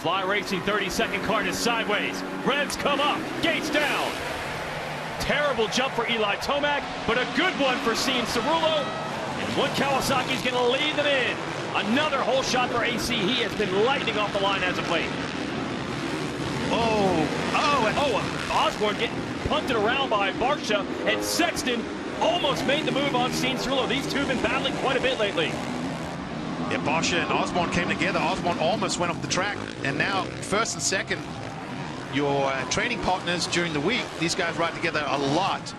Fly Racing 32nd car is sideways. Revs come up, gates down. Terrible jump for Eli Tomac, but a good one for Sean Cerullo. And one Kawasaki's going to lead them in. Another hole shot for AC. He has been lightning off the line as of late. Osborne getting punted around by Barsha, and Sexton almost made the move on Sean Cerullo. These two have been battling quite a bit lately. Yeah, Barsha and Osborne came together. Osborne almost went off the track, and now first and second, your training partners during the week, these guys ride together a lot.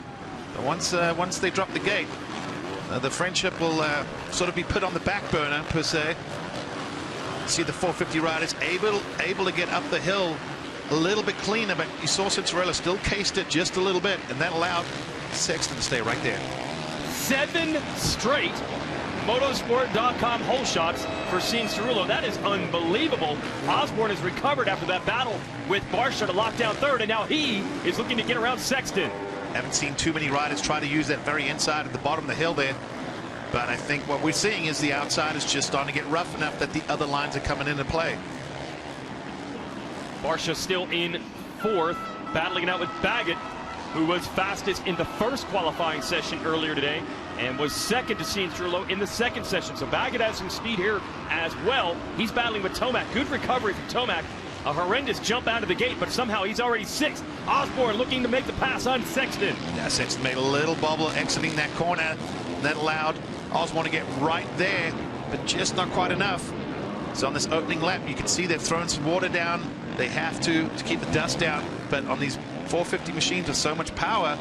But once they drop the gate, the friendship will sort of be put on the back burner, per se. See the 450 riders able to get up the hill a little bit cleaner, but you saw Cinderella still cased it just a little bit, and that allowed Sexton to stay right there. 7 straight motosport.com hole shots for Sean Cerullo. That is unbelievable. Osborne has recovered after that battle with Barsha to lock down third, and now he is looking to get around Sexton. Haven't seen too many riders try to use that very inside at the bottom of the hill there, but I think what we're seeing is the outside is just starting to get rough enough that the other lines are coming into play. Barsha still in fourth, battling it out with Baggett, who was fastest in the first qualifying session earlier today and was second to Sean Cerullo in the second session. So Baggett has some speed here as well. He's battling with Tomac. Good recovery from Tomac. A horrendous jump out of the gate, but somehow he's already sixth. Osborne looking to make the pass on Sexton. Yeah, Sexton made a little bobble exiting that corner. That allowed Osborne to get right there, but just not quite enough. So on this opening lap, you can see they've thrown some water down. They have to keep the dust down, but on these 450 machines with so much power,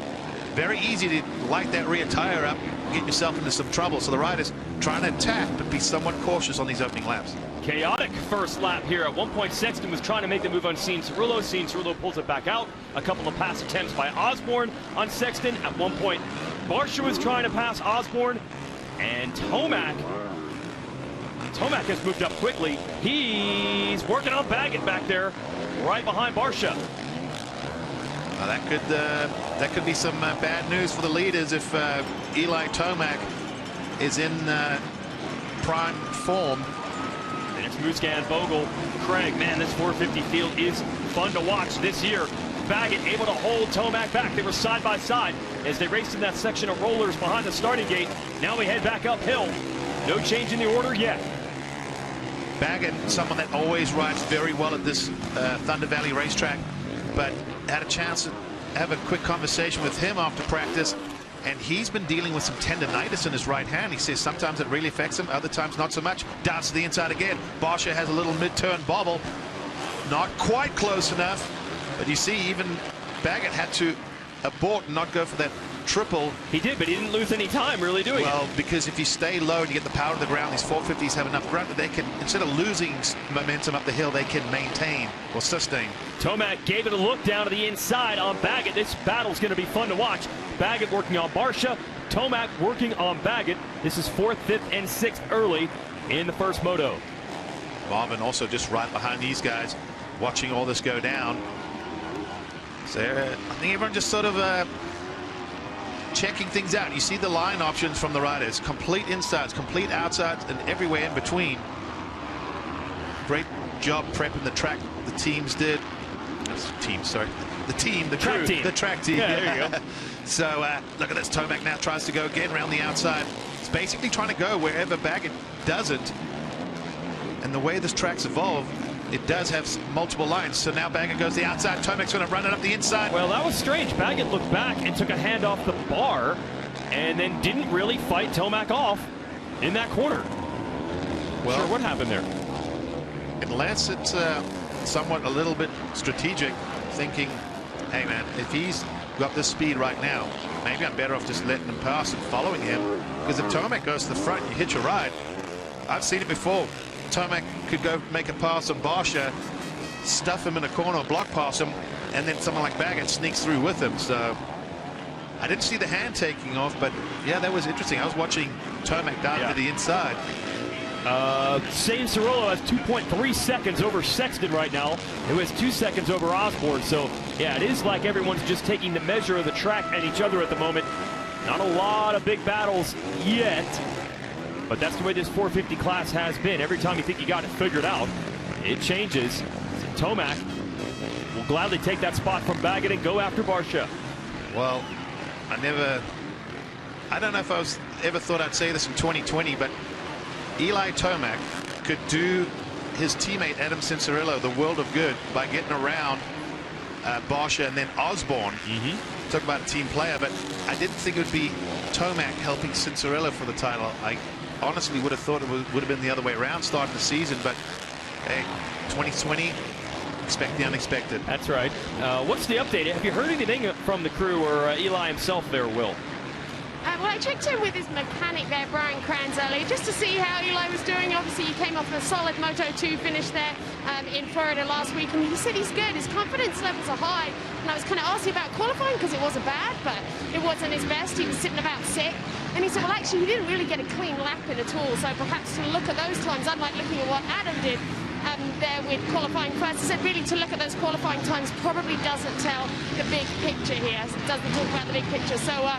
very easy to light that rear tire up, get yourself into some trouble. So the riders trying to attack, but be somewhat cautious on these opening laps. Chaotic first lap here. At one point, Sexton was trying to make the move on Sean Cerullo. Sean Cerullo pulls it back out. A couple of pass attempts by Osborne on Sexton. At one point, Barsha was trying to pass Osborne, and Tomac has moved up quickly. He's working on Baggett back there, right behind Barsha. Well, that could be some bad news for the leaders if Eli Tomac is in prime form. And it's Muscan, Bogle, Craig. Man, this 450 field is fun to watch this year. Baggett able to hold Tomac back. They were side by side as they raced in that section of rollers behind the starting gate. Now we head back uphill. No change in the order yet. Baggett, someone that always rides very well at this Thunder Valley racetrack, but had a chance to have a quick conversation with him after practice, and he's been dealing with some tendonitis in his right hand. He says sometimes it really affects him, other times not so much. Down to the inside again. Barsha has a little mid-turn bobble. Not quite close enough, but you see even Baggett had to abort and not go for that triple. He did, but he didn't lose any time really doing it. Well, because if you stay low and you get the power of the ground, these 450s have enough ground that they can, instead of losing momentum up the hill, they can maintain or sustain. Tomac gave it a look down to the inside on Baggett. This battle's going to be fun to watch. Baggett working on Barsha, Tomac working on Baggett. This is 4th, 5th, and 6th early in the first moto. Marvin also just right behind these guys, watching all this go down. So I think everyone just sort of checking things out. You see the line options from the riders. Complete insides, complete outsides, and everywhere in between. Great job prepping the track. The teams did. The track team. Yeah, there you go. So look at this. Tomac now tries to go again around the outside. It's basically trying to go wherever Baggett doesn't. And the way this track's evolved, it does have multiple lines. So now Baggett goes the outside. Tomac's going to run it up the inside. Well, that was strange. Baggett looked back and took a hand off the bar and then didn't really fight Tomac off in that corner. Well, sure, what happened there? Unless it's somewhat a little bit strategic, thinking, hey man, if he's got this speed right now, maybe I'm better off just letting him pass and following him, because if Tomac goes to the front, you hitch a ride. I've seen it before. Tomac could go make a pass on Barsha, stuff him in a corner, block pass him, and then someone like Baggett sneaks through with him. So I didn't see the hand taking off, but yeah, that was interesting. I was watching Tomac dive to the inside. Sean Cerullo has 2.3 seconds over Sexton right now, who has 2 seconds over Osborne. So yeah, it is like everyone's just taking the measure of the track and each other at the moment. Not a lot of big battles yet, but that's the way this 450 class has been. Every time you think you got it figured out, it changes. Tomac will gladly take that spot from Baggett and go after Barcia. Well, I don't know if I ever thought I'd say this in 2020, but Eli Tomac could do his teammate Adam Cincerillo the world of good by getting around Barcia and then Osborne. Talk about a team player, but I didn't think it would be Tomac helping Cincerillo for the title. I honestly would have thought it would have been the other way around starting the season, but hey, 2020, expect the unexpected. That's right. What's the update? Have you heard anything from the crew or Eli himself there, Will? Well, I checked in with his mechanic there, Brian Kranz, earlier, just to see how Eli was doing. Obviously, he came off a solid Moto 2 finish there in Florida last week, and he said he's good. His confidence levels are high. And I was kind of asking about qualifying because it wasn't bad, but it wasn't his best. He was sitting about sick. And he said, well, actually, he didn't really get a clean lap in at all. So perhaps to look at those times, unlike looking at what Adam did there with qualifying first, he said really to look at those qualifying times probably doesn't tell the big picture here. It doesn't talk about the big picture. So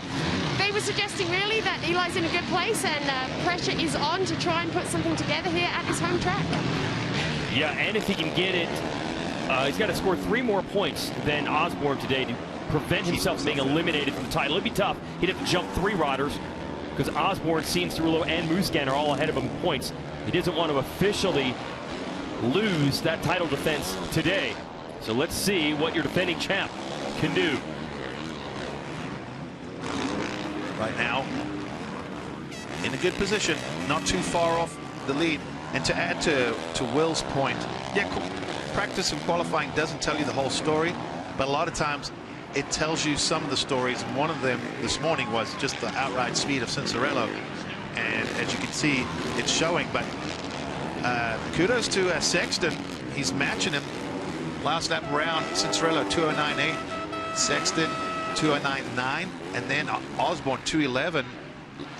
they were suggesting really that Eli's in a good place and pressure is on to try and put something together here at his home track. Yeah, and if he can get it, he's got to score 3 more points than Osborne today to prevent himself being eliminated from the title. It'd be tough. He'd have to jump 3 riders because Osborne, Cianciarulo, and Musquin are all ahead of him in points. He doesn't want to officially lose that title defense today. So let's see what your defending champ can do. Right now, in a good position, not too far off the lead. And to add to Will's point, yeah, practice and qualifying doesn't tell you the whole story, but a lot of times it tells you some of the stories. And one of them this morning was just the outright speed of Cincerillo. And as you can see, it's showing. But kudos to Sexton. He's matching him. Last lap around, Cincerillo 209.8, Sexton 209.9, and then Osborne 211.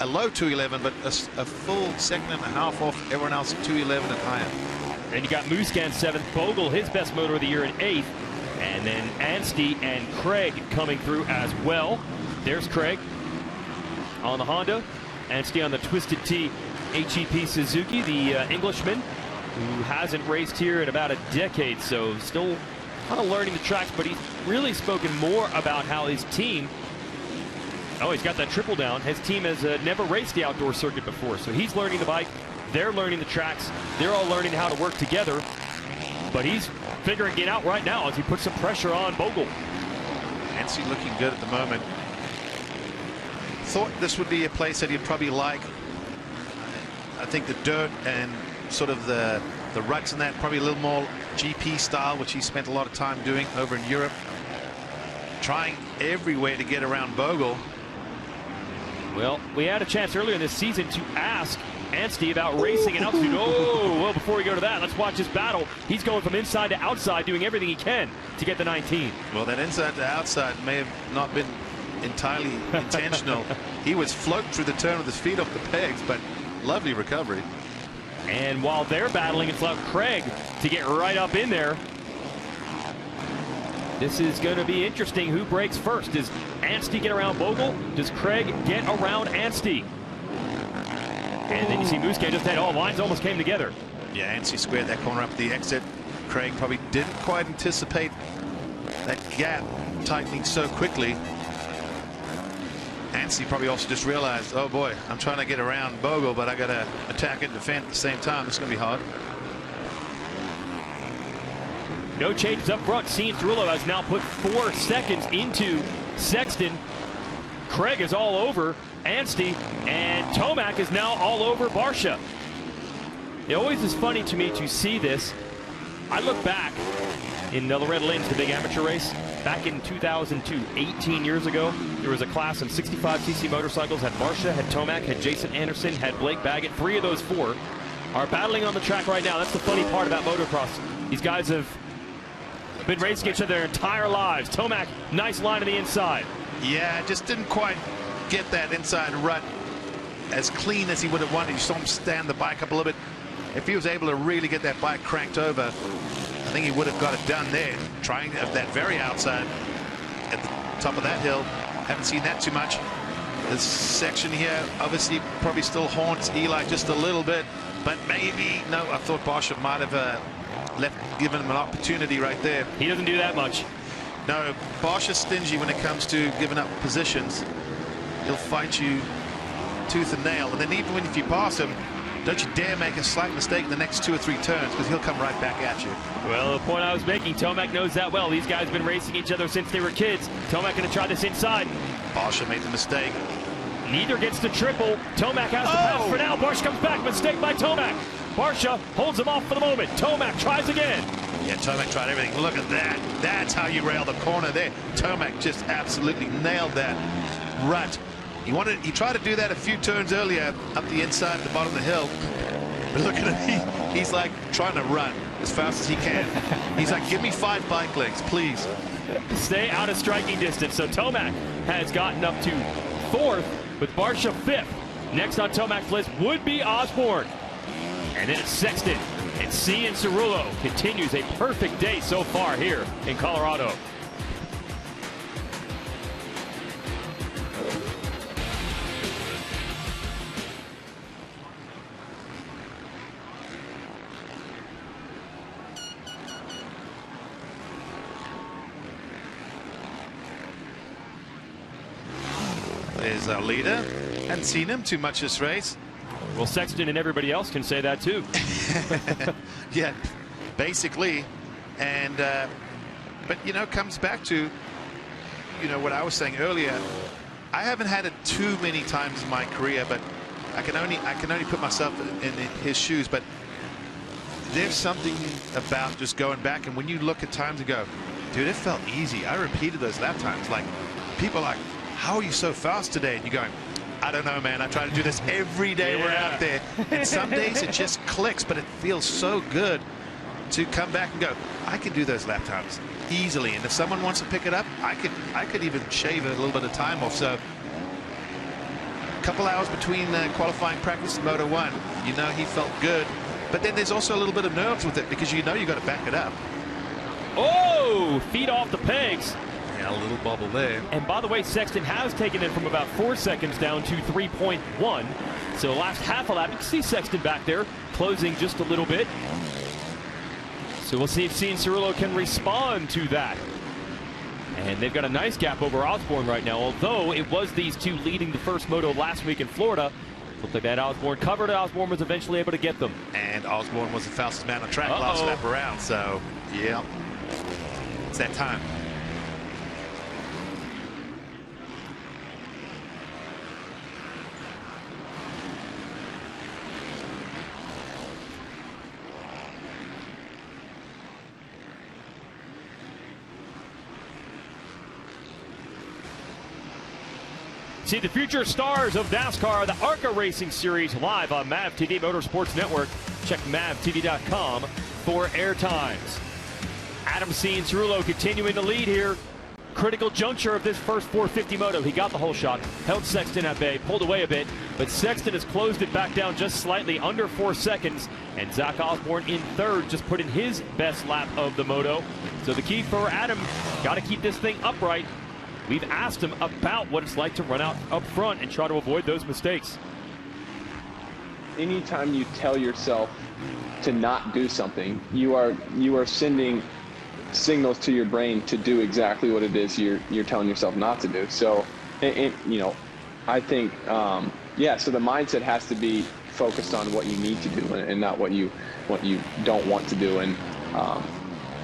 A low 211, but a full second and a half off everyone else 211 and higher. And you got Musquin 7th, Bogle his best motor of the year in 8th, and then Anstey and Craig coming through as well. There's Craig on the Honda, Anstey on the Twisted T HEP Suzuki, the Englishman who hasn't raced here in about a decade, so still kind of learning the tracks, but he's really spoken more about how his team, oh, he's got that triple down. His team has never raced the outdoor circuit before, so he's learning the bike, they're learning the tracks, they're all learning how to work together, but he's figuring it out right now as he puts some pressure on Bogle. Anstey looking good at the moment. Thought this would be a place that he'd probably like. I think the dirt and sort of the ruts and that, probably a little more GP style, which he spent a lot of time doing over in Europe. Trying everywhere to get around Bogle. Well, we had a chance earlier in this season to ask Anstey about racing and altitude. Oh, well, before we go to that, let's watch his battle. He's going from inside to outside, doing everything he can to get the 19. Well, that inside to outside may have not been entirely intentional. He was floating through the turn with his feet off the pegs, but lovely recovery. And while they're battling, it's allowed Craig to get right up in there. This is going to be interesting. Who breaks first? Does Anstey get around Bogle? Does Craig get around Anstey? And then you see Musquin just had, oh, lines almost came together. Yeah, Anstey squared that corner up the exit. Craig probably didn't quite anticipate that gap tightening so quickly. Anstey probably also just realized, oh boy, I'm trying to get around Bogle, but I got to attack and defend at the same time. It's going to be hard. No changes up front. Cianciarulo has now put 4 seconds into Sexton. Craig is all over Anstey, and Tomac is now all over Barcia. It always is funny to me to see this. I look back in Loretta Lynn's, the big amateur race, back in 2002, 18 years ago. There was a class of 65cc motorcycles, had Barcia, had Tomac, had Jason Anderson, had Blake Baggett. 3 of those 4 are battling on the track right now. That's the funny part about motocross. These guys have been racing each other their entire lives. Tomac, nice line to the inside. Yeah, just didn't quite get that inside rut as clean as he would have wanted. You saw him stand the bike up a little bit. If he was able to really get that bike cranked over, I think he would have got it done there. Trying at that very outside at the top of that hill. Haven't seen that too much. This section here obviously probably still haunts Eli just a little bit, but maybe, no, I thought Barcia might have given him an opportunity right there. He doesn't do that much. No, Bosch is stingy when it comes to giving up positions. He'll fight you tooth and nail, and then even if you pass him, don't you dare make a slight mistake in the next 2 or 3 turns, because he'll come right back at you. Well, the point I was making, Tomac knows that well. These guys have been racing each other since they were kids. Tomac going to try this inside. Bosch made the mistake. Neither gets the triple. Tomac has the pass for now. Barcia comes back. Mistake by Tomac. Barcia holds him off for the moment. Tomac tries again. Yeah, Tomac tried everything. Look at that. That's how you rail the corner there. Tomac just absolutely nailed that rut. He tried to do that a few turns earlier up the inside, the bottom of the hill. But look at him. He's like trying to run as fast as he can. He's like, give me 5 bike lengths, please. Stay out of striking distance. So Tomac has gotten up to 4th with Barcia 5th. Next on Tomac's list would be Osborne. And then it's Sexton. And Cianciarulo continues a perfect day so far here in Colorado. There's our leader. Hadn't seen him too much this race. Well, Sexton and everybody else can say that too. Yeah, basically. And but you know, comes back to what I was saying earlier. I haven't had it too many times in my career, but I can only put myself in his shoes. But there's something about just going back, and when you look at times and go, dude, it felt easy. I repeated those lap times. Like, people are like, how are you so fast today? And you're going, I don't know, man. I try to do this every day we're out there. And some days it just clicks, but it feels so good to come back and go, I can do those lap times easily. And if someone wants to pick it up, I could even shave a little bit of time off. So a couple hours between qualifying practice and Moto 1, he felt good. But then there's also a little bit of nerves with it, because you got to back it up. Oh, feet off the pegs. Yeah, a little bubble there. And by the way, Sexton has taken it from about 4 seconds down to 3.1. So last half a lap, you can see Sexton back there closing just a little bit. So we'll see if Cianciarulo can respond to that. And they've got a nice gap over Osborne right now, although it was these two leading the first moto last week in Florida. Looked like that Osborne covered. Osborne was eventually able to get them. And Osborne was the fastest man on track last lap around. So, yeah, it's that time. See the future stars of NASCAR, the ARCA Racing Series, live on MAV TV Motorsports Network. Check mavtv.com for air times. Adam Cianciarulo continuing to lead here. Critical juncture of this first 450 moto. He got the whole shot, held Sexton at bay, pulled away a bit, but Sexton has closed it back down just slightly, under 4 seconds. And Zach Osborne in 3rd, just put in his best lap of the moto. So the key for Adam, got to keep this thing upright. We've asked him about what it's like to run out up front and try to avoid those mistakes. Anytime you tell yourself to not do something, you are sending signals to your brain to do exactly what it is you're telling yourself not to do. So, I think, so the mindset has to be focused on what you need to do and not what you don't want to do. And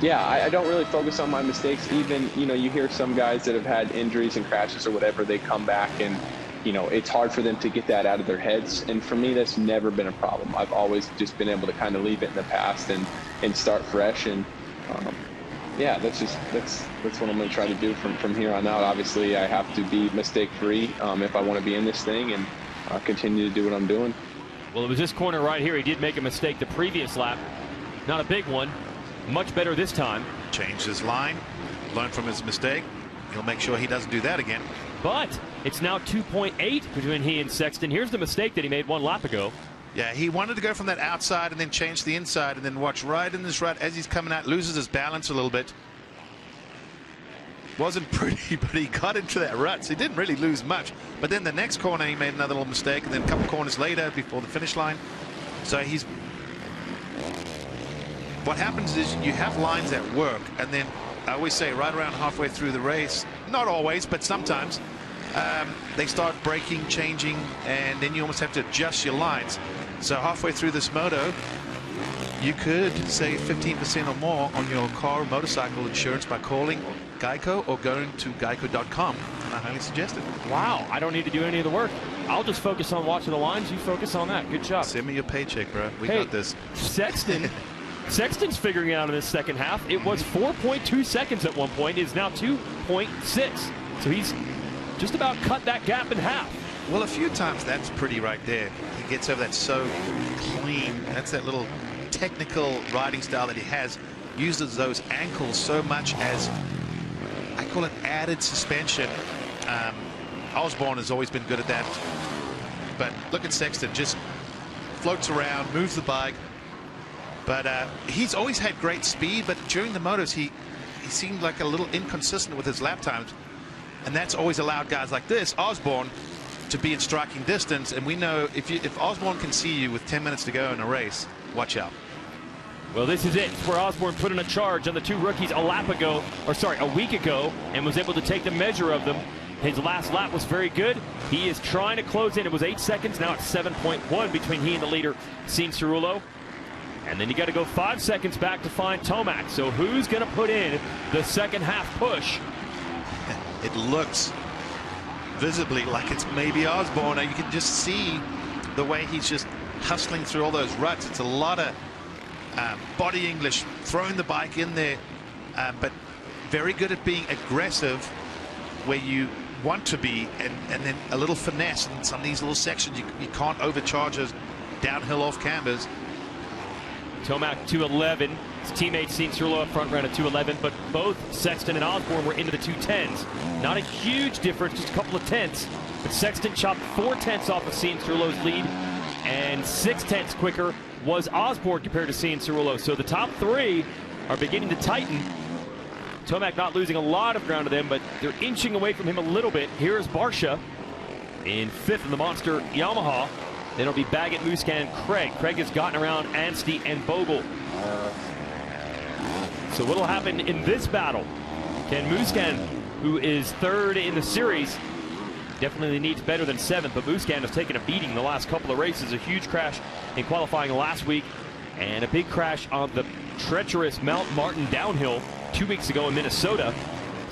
I don't really focus on my mistakes. Even, you hear some guys that have had injuries and crashes or whatever, they come back and, it's hard for them to get that out of their heads. And for me, that's never been a problem. I've always just been able to kind of leave it in the past and start fresh. And that's what I'm going to try to do from here on out. Obviously, I have to be mistake-free if I want to be in this thing and continue to do what I'm doing. Well, it was this corner right here. He did make a mistake the previous lap. Not a big one. Much better this time. Changed his line, learned from his mistake. He'll make sure he doesn't do that again. But it's now 2.8 between he and Sexton. Here's the mistake that he made 1 lap ago. Yeah, he wanted to go from that outside and then change the inside, and then watch right in this rut as he's coming out, loses his balance a little bit. Wasn't pretty, but he got into that rut, so he didn't really lose much. But then the next corner, he made another little mistake, and then a couple corners later before the finish line. So he's what happens is you have lines that work, and then I always say right around halfway through the race, not always, but sometimes, they start breaking, changing, and then you almost have to adjust your lines. So halfway through this moto, you could save 15% or more on your car or motorcycle insurance by calling Geico or going to geico.com. And I highly suggest it. Wow, I don't need to do any of the work. I'll just focus on watching the lines. You focus on that. Good job. Send me your paycheck, bro. We Hey, got this. Sexton's figuring it out in this second half. It was 4.2 seconds at one point. It is now 2.6. So he's just about cut that gap in half. Well, a few times that's pretty right there. He gets over that so clean. That's that little technical riding style that he has. Uses those ankles so much as, I call it added suspension. Osborne has always been good at that. But look at Sexton, just floats around, moves the bike. But he's always had great speed, but during the motos, he seemed like a little inconsistent with his lap times. And that's always allowed guys like this, Osborne, to be in striking distance. And we know if Osborne can see you with 10 minutes to go in a race, watch out. Well, this is it. It's where Osborne put in a charge on the two rookies a week ago, and was able to take the measure of them. His last lap was very good. He is trying to close in. It was 8 seconds. Now it's 7.1 between he and the leader, Cianciarulo. And then you got to go 5 seconds back to find Tomac. So who's going to put in the second half push? It looks visibly like it's maybe Osborne. You can just see the way he's just hustling through all those ruts. It's a lot of body English, throwing the bike in there, but very good at being aggressive where you want to be, and then a little finesse in some of these little sections. You can't overcharge us downhill off cambers. Tomac 2:11. His teammate Cianciarulo up front ran a 2:11, but both Sexton and Osborne were into the 2:10s. Not a huge difference, just a couple of tenths. But Sexton chopped 4 tenths off of Cianciarulo's lead, and 6 tenths quicker was Osborne compared to Cianciarulo. So the top three are beginning to tighten. Tomac not losing a lot of ground to them, but they're inching away from him a little bit. Here's Barcia in 5th in the Monster Yamaha. Then it'll be Baggett, Musquin, and Craig. Craig has gotten around Anstey and Bogle. So what'll happen in this battle? Can Musquin, who is 3rd in the series, definitely needs better than 7th, but Musquin has taken a beating the last couple of races. A huge crash in qualifying last week, and a big crash on the treacherous Mount Martin downhill 2 weeks ago in Minnesota.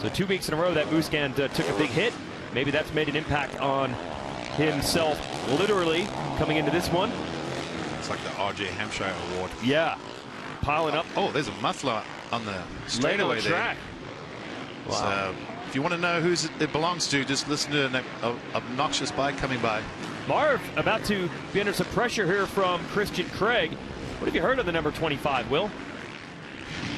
So 2 weeks in a row that Musquin took a big hit. Maybe that's made an impact on himself, literally, coming into this one. It's like the R.J. Hampshire Award. Yeah, piling up. Oh, there's a muffler on the straightaway there. Track. Wow. So if you want to know whose it belongs to, just listen to an obnoxious bike coming by. Marv about to be under some pressure here from Christian Craig. What have you heard of the number 25, Will?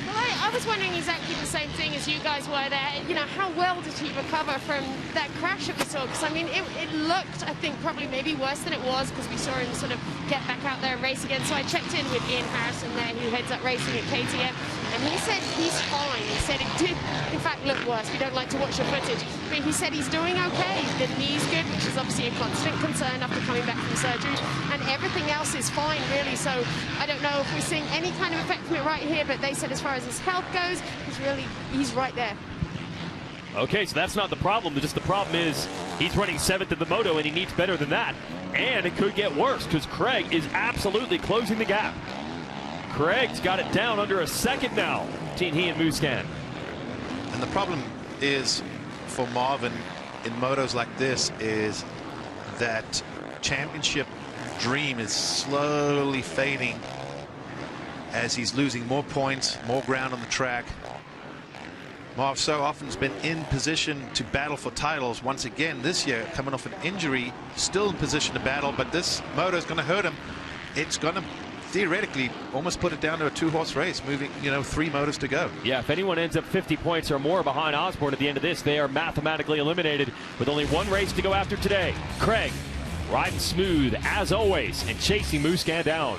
Well, I was wondering exactly the same thing as you guys were there. You know, how well did he recover from that crash that we saw? Because, I mean, it looked, I think, probably maybe worse than it was, because we saw him sort of get back out there and race again. So I checked in with Ian Harrison there, who heads up racing at KTM, and he said he's fine. He said it did, in fact, look worse. We don't like to watch the footage, but he said he's doing okay. The knee's good, which is obviously a constant concern after coming back from surgery, and everything else is fine, really. So I don't know if we're seeing any kind of effect from it right here, but they said as far as his health goes, he's right there. Okay, so that's not the problem. Just the problem is he's running 7th in the moto, and he needs better than that. And it could get worse, because Craig is absolutely closing the gap. Craig's got it down under a second now between he and Musquin. And the problem is for Marvin in motos like this is that championship dream is slowly fading as he's losing more points, more ground on the track. Marv so often has been in position to battle for titles. Once again this year, coming off an injury, still in position to battle, but this moto is going to hurt him. It's going to theoretically almost put it down to a 2-horse race, moving, 3 motos to go. Yeah, if anyone ends up 50 points or more behind Osborne at the end of this, they are mathematically eliminated with only 1 race to go after today. Craig riding smooth as always and chasing Musquin down.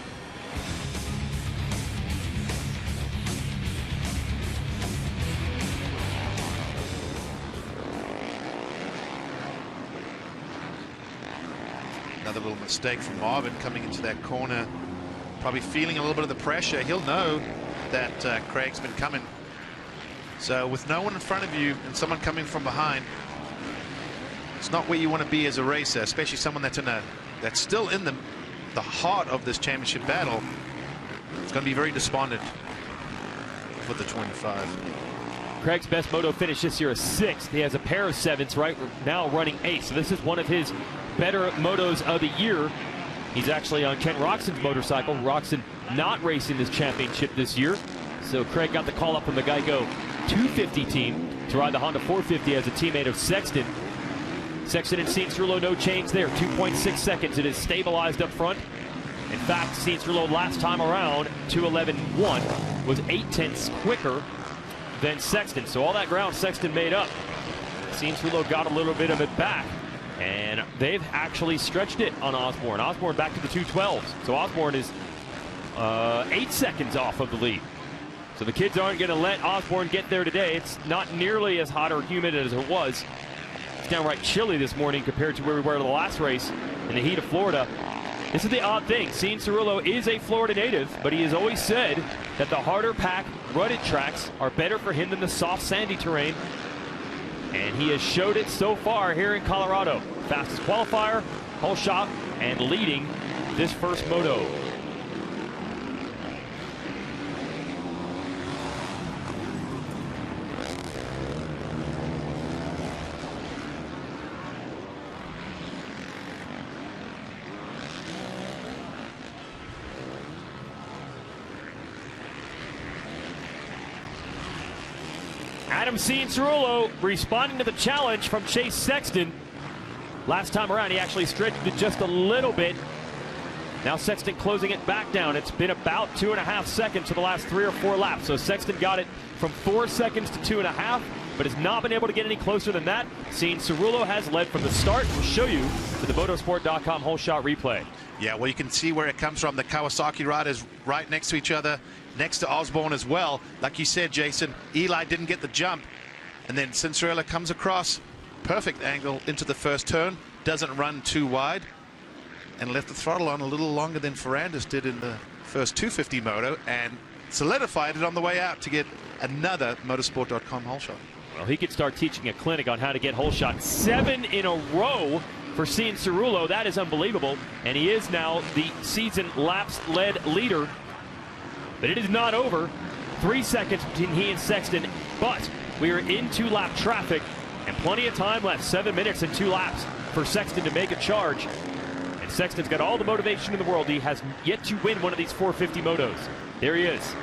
Another little mistake from Marvin coming into that corner, probably feeling a little bit of the pressure. He'll know that Craig's been coming. So with no one in front of you and someone coming from behind, it's not where you want to be as a racer, especially someone that's still in the heart of this championship battle. It's going to be very despondent for the 25. Craig's best moto finish this year is 6th. He has a pair of 7s right now running 8th. So this is one of his better motos of the year. He's actually on Ken Roxon's motorcycle. Roxon not racing this championship this year. So Craig got the call up from the Geico 250 team to ride the Honda 450 as a teammate of Sexton. Sexton and Cianciarulo, no change there. 2.6 seconds. It is stabilized up front. In fact, Cianciarulo last time around, 2:11.1, was 0.8 quicker than Sexton. So all that ground Sexton made up. Cianciarulo got a little bit of it back. And they've actually stretched it on Osborne. Osborne back to the 2:12s. So Osborne is 8 seconds off of the lead. So the kids aren't going to let Osborne get there today. It's not nearly as hot or humid as it was. It's downright chilly this morning compared to where we were in the last race in the heat of Florida. This is the odd thing. Cianciarulo is a Florida native, but he has always said that the harder pack rutted tracks are better for him than the soft sandy terrain. And he has showed it so far here in Colorado. Fastest qualifier, whole shot, and leading this first moto. Adam Cianciarulo responding to the challenge from Chase Sexton. Last time around, he actually stretched it just a little bit. Now Sexton closing it back down. It's been about 2.5 seconds for the last 3 or 4 laps. So Sexton got it from 4 seconds to 2.5, but has not been able to get any closer than that. Cianciarulo has led from the start. We'll show you the motosport.com whole shot replay. Yeah, well, you can see where it comes from. The Kawasaki riders right next to each other, next to Osborne as well. Like you said, Jason, Eli didn't get the jump. And then Cianciarulo comes across, perfect angle into the first turn, doesn't run too wide, and left the throttle on a little longer than Ferrandis did in the first 250 moto, and solidified it on the way out to get another motorsport.com whole shot. Well, he could start teaching a clinic on how to get whole shot. 7 in a row for Cianciarulo. That is unbelievable. And he is now the season laps led leader. But it is not over. 3 seconds between he and Sexton. But we are in 2-lap traffic and plenty of time left. 7 minutes and 2 laps for Sexton to make a charge. And Sexton's got all the motivation in the world. He has yet to win one of these 450 motos. There he is.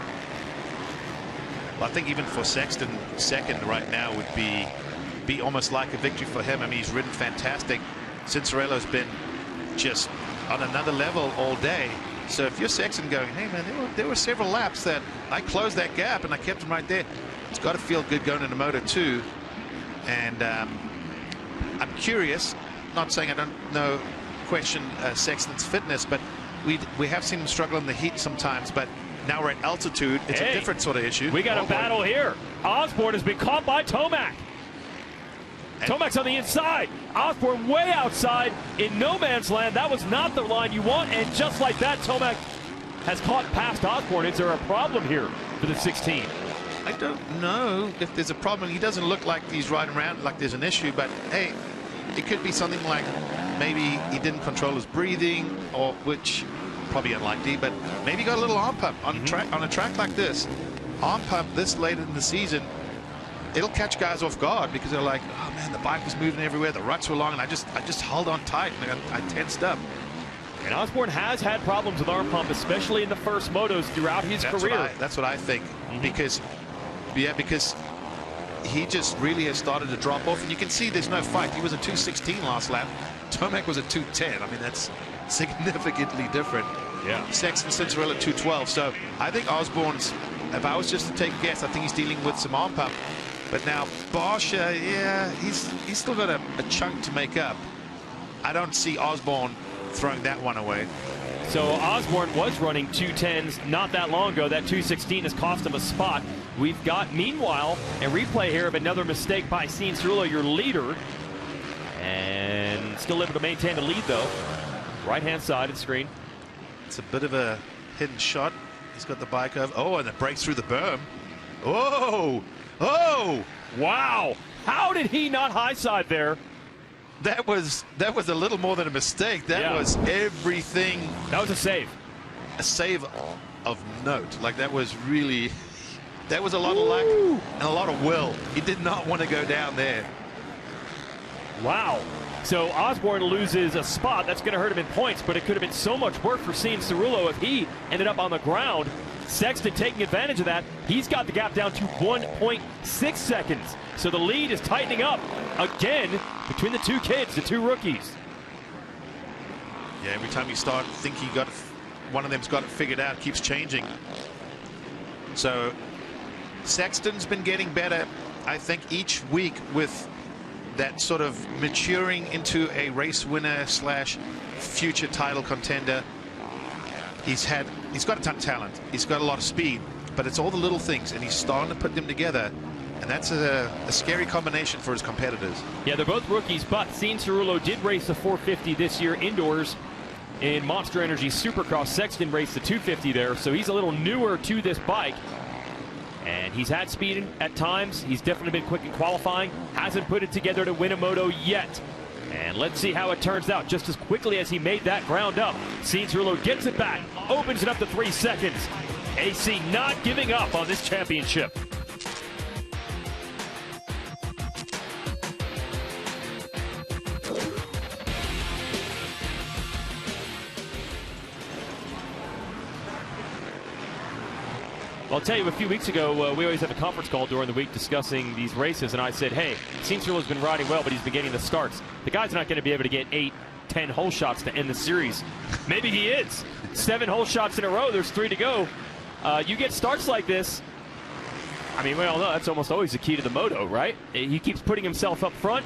Well, I think even for Sexton, second right now would be almost like a victory for him. I mean, he's ridden fantastic. Cianciarulo's been just on another level all day. So if you're Sexton going, hey man, there were several laps that I closed that gap and I kept him right there. It's got to feel good going into Moto 2. And I'm curious, not saying I don't question Sexton's fitness, but we have seen him struggle in the heat sometimes. But now we're at altitude. It's a different sort of issue. We got a battle here. Osborne has been caught by Tomac. Tomac's on the inside. Osborne way outside in no man's land. That was not the line you want. And just like that, Tomac has caught past Osborne. Is there a problem here for the 16? I don't know if there's a problem. He doesn't look like he's riding around like there's an issue. But, hey, it could be something like maybe he didn't control his breathing, or which probably unlikely, but maybe got a little arm pump on a track like this. Arm pump this late in the season, it'll catch guys off guard because they're like, oh man, the bike was moving everywhere, the ruts were long, and I just held on tight and I tensed up. And Osborne has had problems with arm pump, especially in the first motos throughout his career. That's what I think, because he just really has started to drop off, and you can see there's no fight. He was a 2:16 last lap. Tomac was a 2:10. I mean, that's significantly different. Yeah. Sexton, Cianciarulo 2:12. So I think Osborne's, if I was just to take a guess, I think he's dealing with some arm pump. But now Bosch, yeah, he's still got a chunk to make up. I don't see Osborne throwing that one away. So Osborne was running 2:10s not that long ago. That 2:16 has cost him a spot. We've got, meanwhile, a replay here of another mistake by Cianciarulo, your leader. And still able to maintain the lead, though. Right-hand side of the screen. It's a bit of a hidden shot. He's got the bike over. Oh, and it breaks through the berm. Oh, oh! Wow! How did he not high side there? That was a little more than a mistake. That was everything. That was a save. A save of note. Like, that was really, that was a lot of luck and a lot of will. He did not want to go down there. Wow. So Osborne loses a spot. That's going to hurt him in points, but it could have been so much work for Cianciarulo if he ended up on the ground. Sexton taking advantage of that. He's got the gap down to 1.6 seconds. So the lead is tightening up again between the two kids, the two rookies. Yeah, every time you start thinking you got one of them's got it figured out, it keeps changing. So Sexton's been getting better, I think, each week with that sort of maturing into a race winner slash future title contender. He's got a ton of talent. He's got a lot of speed, but it's all the little things, and he's starting to put them together. And that's a scary combination for his competitors. Yeah, they're both rookies, but Cianciarulo did race the 450 this year indoors in Monster Energy Supercross. Sexton raced the 250 there, so he's a little newer to this bike. And he's had speed at times. He's definitely been quick in qualifying. Hasn't put it together to win a moto yet. And let's see how it turns out. Just as quickly as he made that ground up, Cianciarulo gets it back, opens it up to 3 seconds. AC not giving up on this championship. I'll tell you, a few weeks ago, we always have a conference call during the week discussing these races, and I said, hey, Cianciarulo's been riding well, but he's been getting the starts. The guy's not going to be able to get 8, 10 hole shots to end the series. Maybe he is. 7 hole shots in a row, there's 3 to go. You get starts like this, I mean, we all know that's almost always the key to the moto, right? He keeps putting himself up front,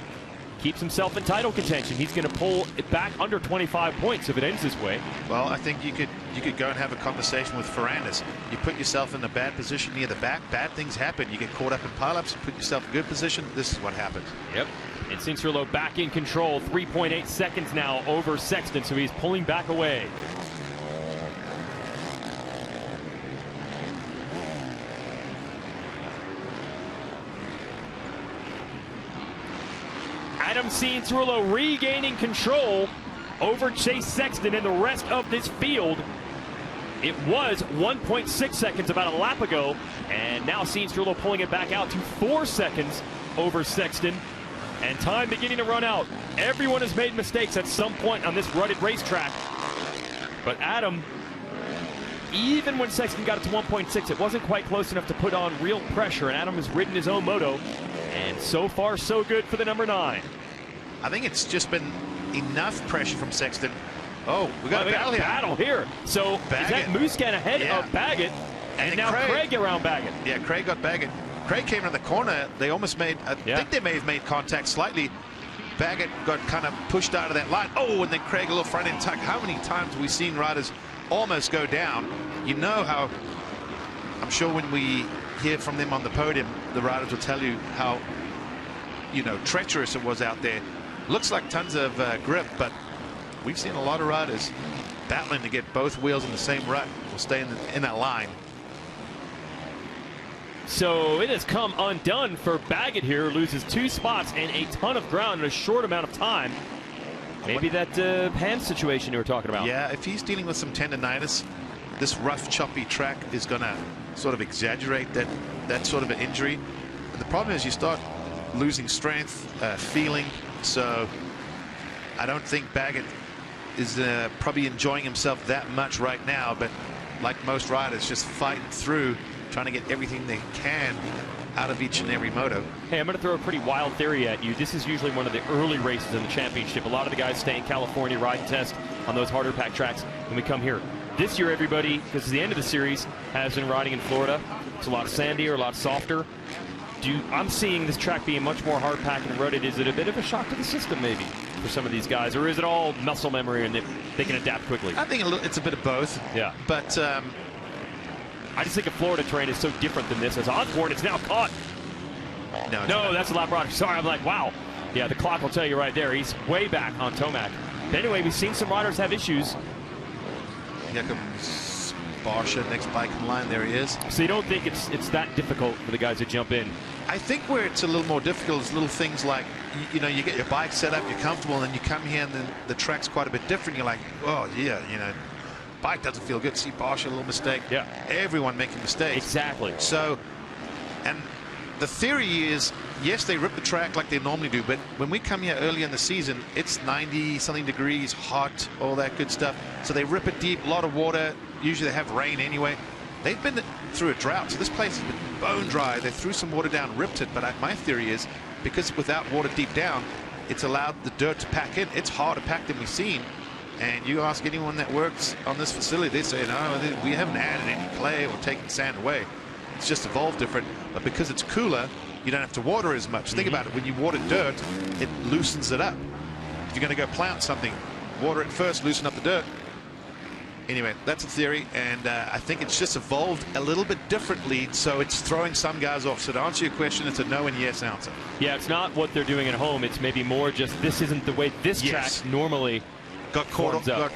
keeps himself in title contention. He's going to pull it back under 25 points if it ends this way. Well, I think you could go and have a conversation with Ferrandis. You put yourself in a bad position near the back, bad things happen. You get caught up in pileups, you put yourself in a good position, this is what happens. Yep. And Cianciarulo back in control, 3.8 seconds now over Sexton, so he's pulling back away. Adam Cianciarulo regaining control over Chase Sexton and the rest of this field. It was 1.6 seconds about a lap ago, and now Cianciarulo pulling it back out to 4 seconds over Sexton. And time beginning to run out. Everyone has made mistakes at some point on this rutted racetrack. But Adam, even when Sexton got it to 1.6, it wasn't quite close enough to put on real pressure, and Adam has ridden his own moto. And so far, so good for the number 9. I think it's just been enough pressure from Sexton. Oh, we got a battle here. So Baggett. is that Muscat ahead of Baggett? And now Craig around Baggett. Yeah, Craig got Baggett. Craig came around the corner. They almost made, I think they may have made contact slightly. Baggett got kind of pushed out of that line. Oh, and then Craig a little front end tuck. How many times have we seen riders almost go down? You know how, I'm sure when we hear from them on the podium, the riders will tell you how, you know, treacherous it was out there. Looks like tons of grip, but we've seen a lot of riders battling to get both wheels in the same rut. We'll stay in that line. So it has come undone for Baggett here. Loses 2 spots and a ton of ground in a short amount of time. Maybe that hand situation you were talking about. Yeah, if he's dealing with some tendonitis, this rough, choppy track is going to sort of exaggerate that sort of an injury. And the problem is you start losing strength, feeling. So I don't think Baggett is probably enjoying himself that much right now, but like most riders, just fighting through, trying to get everything they can out of each and every moto. Hey, I'm going to throw a pretty wild theory at you. This is usually one of the early races in the championship. A lot of the guys stay in California, ride and test on those harder pack tracks, and we come here. This year, everybody, because it's the end of the series, has been riding in Florida. It's a lot sandier, a lot softer. I'm seeing this track being much more hard packed and rutted. Is it a bit of a shock to the system, maybe, for some of these guys, or is it all muscle memory and they can adapt quickly? I think it's a bit of both. Yeah. But I just think a Florida terrain is so different than this. As Osborne, it's now caught. No, that's a lap rider. Sorry, I'm like, wow. Yeah, the clock will tell you right there. He's way back on Tomac. But anyway, we've seen some riders have issues. Here comes Barsha, next bike in line. There he is. So you don't think it's that difficult for the guys to jump in? I think where it's a little more difficult is little things like, you know, you get your bike set up, you're comfortable, and then you come here and then the track's quite a bit different. You're like, oh yeah, you know, bike doesn't feel good. See Barsha, a little mistake. Yeah. Everyone making mistakes. Exactly. So, and the theory is, yes, they rip the track like they normally do, but when we come here early in the season, it's 90-something degrees, hot, all that good stuff. So they rip it deep, a lot of water. Usually they have rain anyway. They've been through a drought, so this place has been bone dry. They threw some water down, ripped it, but my theory is, because without water deep down, it's allowed the dirt to pack in. It's harder packed than we've seen. And you ask anyone that works on this facility, they say, no, we haven't added any clay or taken sand away. It's just evolved different. But because it's cooler, you don't have to water as much. Think about it. When you water dirt, it loosens it up. If you're going to go plant something, water it first, loosen up the dirt. Anyway, that's a theory, and I think it's just evolved a little bit differently, so it's throwing some guys off. So to answer your question, it's a no and yes answer. Yeah, it's not what they're doing at home. It's maybe more just this isn't the way this track normally got caught off guard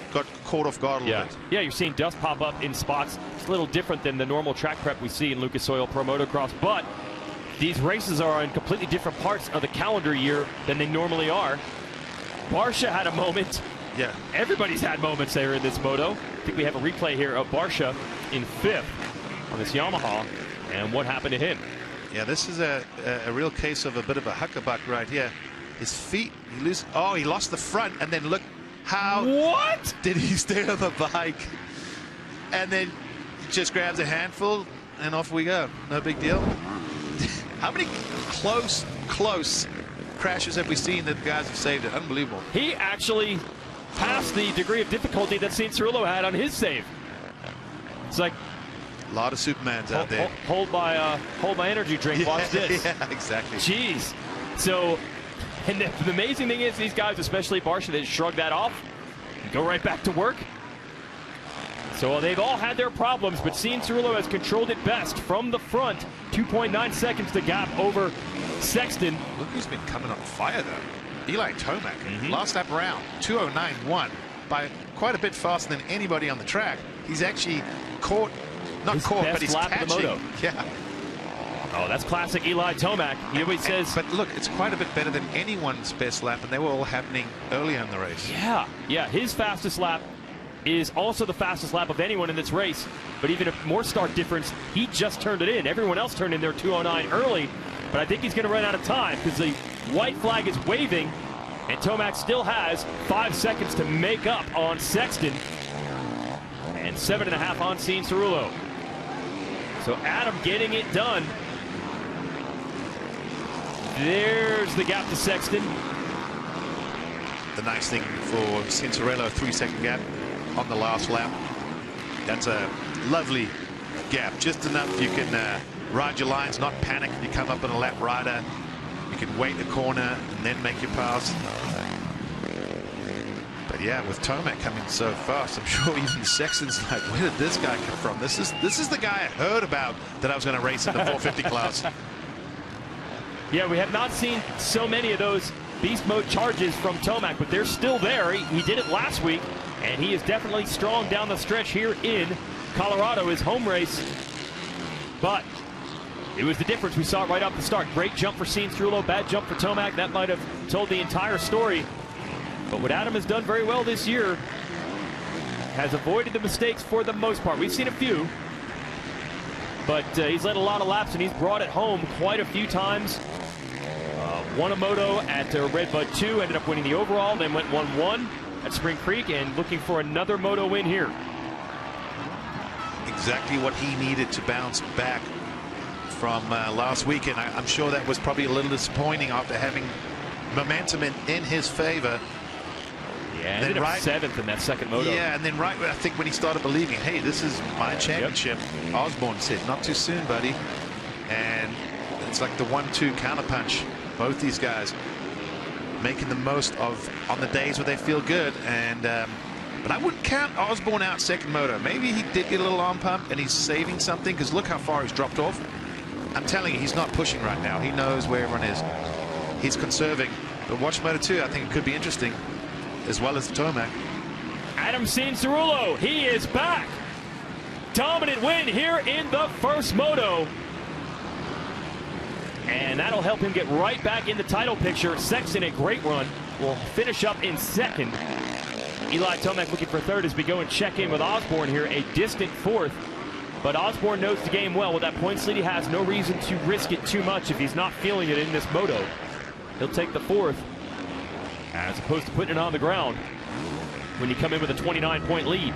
a little bit. Yeah, you're seeing dust pop up in spots. It's a little different than the normal track prep we see in Lucas Oil Pro Motocross, but these races are in completely different parts of the calendar year than they normally are. Barsha had a moment. Yeah. Everybody's had moments there in this moto. I think we have a replay here of Barsha in 5th on this Yamaha, and what happened to him. Yeah, this is a real case of a bit of a huckabuck right here. His feet, he lost the front, and then look how did he stay on the bike? And then just grabs a handful, and off we go. No big deal. How many close crashes have we seen that guys have saved it? Unbelievable. He actually passed the degree of difficulty that St. Cirillo had on his save. It's like a lot of Supermans out there. Hold my energy drink. Watch this. Yeah, exactly. Jeez. So, and the amazing thing is, these guys, especially Barsha, they shrug that off and go right back to work. So they've all had their problems, but St. Cirillo has controlled it best from the front. 2.9 seconds to gap over Sexton. Look who's been coming on fire though. Eli Tomac, last lap around, 2:09.1, by quite a bit faster than anybody on the track. He's actually caught, not caught, but he's catching. The moto. Yeah. Oh, that's classic Eli Tomac. He always says. But look, it's quite a bit better than anyone's best lap, and they were all happening earlier in the race. Yeah. His fastest lap is also the fastest lap of anyone in this race. But even a more stark difference, he just turned it in. Everyone else turned in their 2:09 early. But I think he's going to run out of time because the white flag is waving, and Tomac still has 5 seconds to make up on Sexton, and 7.5 on St. Cirillo. So Adam getting it done. There's the gap to Sexton. The nice thing for St. Cirillo, 3-second gap on the last lap. That's a lovely gap, just enough you can ride your lines, not panic. You come up on a lap rider, you can wait the corner and then make your pass. But yeah, with Tomac coming so fast, I'm sure even Sexton's like, where did this guy come from? This is the guy I heard about that I was going to race in the 450 class. Yeah, we have not seen so many of those beast mode charges from Tomac, but they're still there. He did it last week, and he is definitely strong down the stretch here in Colorado, his home race. But it was the difference. We saw it right off the start. Great jump for St. Cirillo, bad jump for Tomac. That might have told the entire story. But what Adam has done very well this year, has avoided the mistakes for the most part. We've seen a few, but he's led a lot of laps, and he's brought it home quite a few times. Won a moto at Redbud 2, ended up winning the overall, then went 1-1 at Spring Creek, and looking for another moto win here. Exactly what he needed to bounce back from last weekend. I'm sure that was probably a little disappointing after having momentum in his favor. Yeah, ended up 7th in that second moto. Yeah, and then I think when he started believing, hey, this is my championship, Osborne said, not too soon, buddy. And it's like the 1-2 counterpunch. Both these guys making the most of on the days where they feel good. And but I wouldn't count Osborne out second moto. Maybe he did get a little arm pump and he's saving something, because look how far he's dropped off. I'm telling you, he's not pushing right now. He knows where everyone is. He's conserving. But watch moto 2. I think it could be interesting, as well as the Tomac. Adam St. Cirillo, he is back. dominant win here in the first moto. And that'll help him get right back in the title picture. Sexton, a great run, will finish up in second. Eli Tomac looking for third as we go and check in with Osborne here, a distant fourth. But Osborne knows the game well. With that points lead he has, no reason to risk it too much if he's not feeling it in this moto. He'll take the fourth as opposed to putting it on the ground when you come in with a 29-point lead.